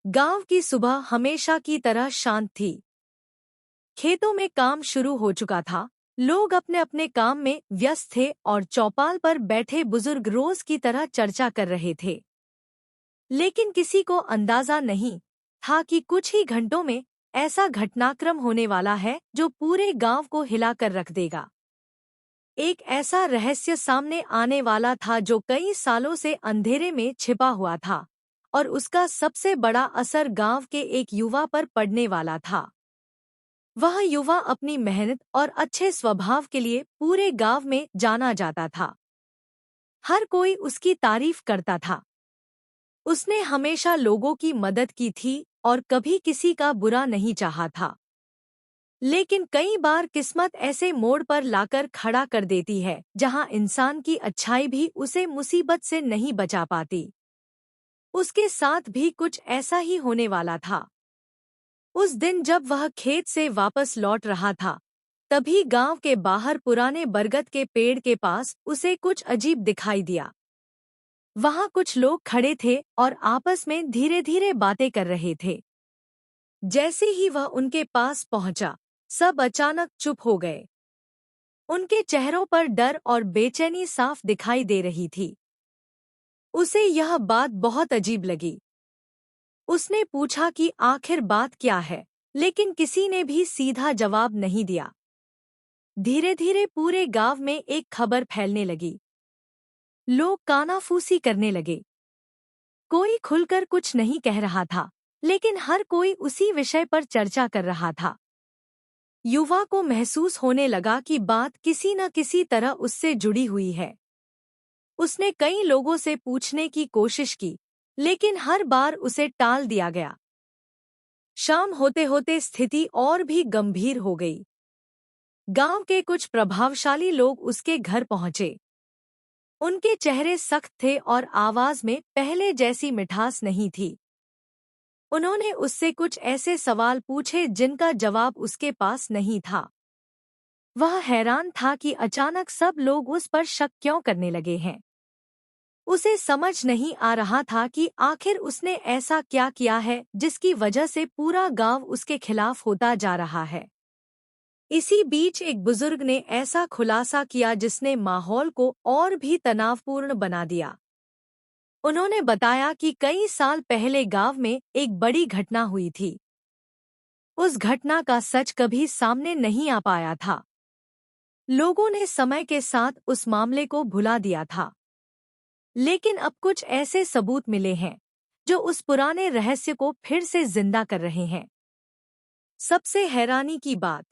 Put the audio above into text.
गांव की सुबह हमेशा की तरह शांत थी। खेतों में काम शुरू हो चुका था। लोग अपने अपने काम में व्यस्त थे और चौपाल पर बैठे बुजुर्ग रोज की तरह चर्चा कर रहे थे। लेकिन किसी को अंदाजा नहीं था कि कुछ ही घंटों में ऐसा घटनाक्रम होने वाला है जो पूरे गांव को हिलाकर रख देगा। एक ऐसा रहस्य सामने आने वाला था जो कई सालों से अंधेरे में छिपा हुआ था, और उसका सबसे बड़ा असर गांव के एक युवा पर पड़ने वाला था। वह युवा अपनी मेहनत और अच्छे स्वभाव के लिए पूरे गांव में जाना जाता था। हर कोई उसकी तारीफ करता था। उसने हमेशा लोगों की मदद की थी और कभी किसी का बुरा नहीं चाहा था। लेकिन कई बार किस्मत ऐसे मोड़ पर लाकर खड़ा कर देती है जहां इंसान की अच्छाई भी उसे मुसीबत से नहीं बचा पाती। उसके साथ भी कुछ ऐसा ही होने वाला था। उस दिन जब वह खेत से वापस लौट रहा था, तभी गांव के बाहर पुराने बरगद के पेड़ के पास उसे कुछ अजीब दिखाई दिया। वहां कुछ लोग खड़े थे और आपस में धीरे धीरे बातें कर रहे थे। जैसे ही वह उनके पास पहुंचा, सब अचानक चुप हो गए। उनके चेहरों पर डर और बेचैनी साफ दिखाई दे रही थी। उसे यह बात बहुत अजीब लगी। उसने पूछा कि आखिर बात क्या है, लेकिन किसी ने भी सीधा जवाब नहीं दिया। धीरे धीरे पूरे गांव में एक खबर फैलने लगी। लोग कानाफूसी करने लगे। कोई खुलकर कुछ नहीं कह रहा था, लेकिन हर कोई उसी विषय पर चर्चा कर रहा था। युवा को महसूस होने लगा कि बात किसी न किसी तरह उससे जुड़ी हुई है। उसने कई लोगों से पूछने की कोशिश की, लेकिन हर बार उसे टाल दिया गया। शाम होते होते स्थिति और भी गंभीर हो गई। गांव के कुछ प्रभावशाली लोग उसके घर पहुंचे। उनके चेहरे सख्त थे और आवाज में पहले जैसी मिठास नहीं थी। उन्होंने उससे कुछ ऐसे सवाल पूछे जिनका जवाब उसके पास नहीं था। वह हैरान था कि अचानक सब लोग उस पर शक क्यों करने लगे हैं। उसे समझ नहीं आ रहा था कि आखिर उसने ऐसा क्या किया है जिसकी वजह से पूरा गांव उसके खिलाफ होता जा रहा है। इसी बीच एक बुजुर्ग ने ऐसा खुलासा किया जिसने माहौल को और भी तनावपूर्ण बना दिया। उन्होंने बताया कि कई साल पहले गांव में एक बड़ी घटना हुई थी। उस घटना का सच कभी सामने नहीं आ पाया था। लोगों ने समय के साथ उस मामले को भुला दिया था। लेकिन अब कुछ ऐसे सबूत मिले हैं जो उस पुराने रहस्य को फिर से जिंदा कर रहे हैं। सबसे हैरानी की बात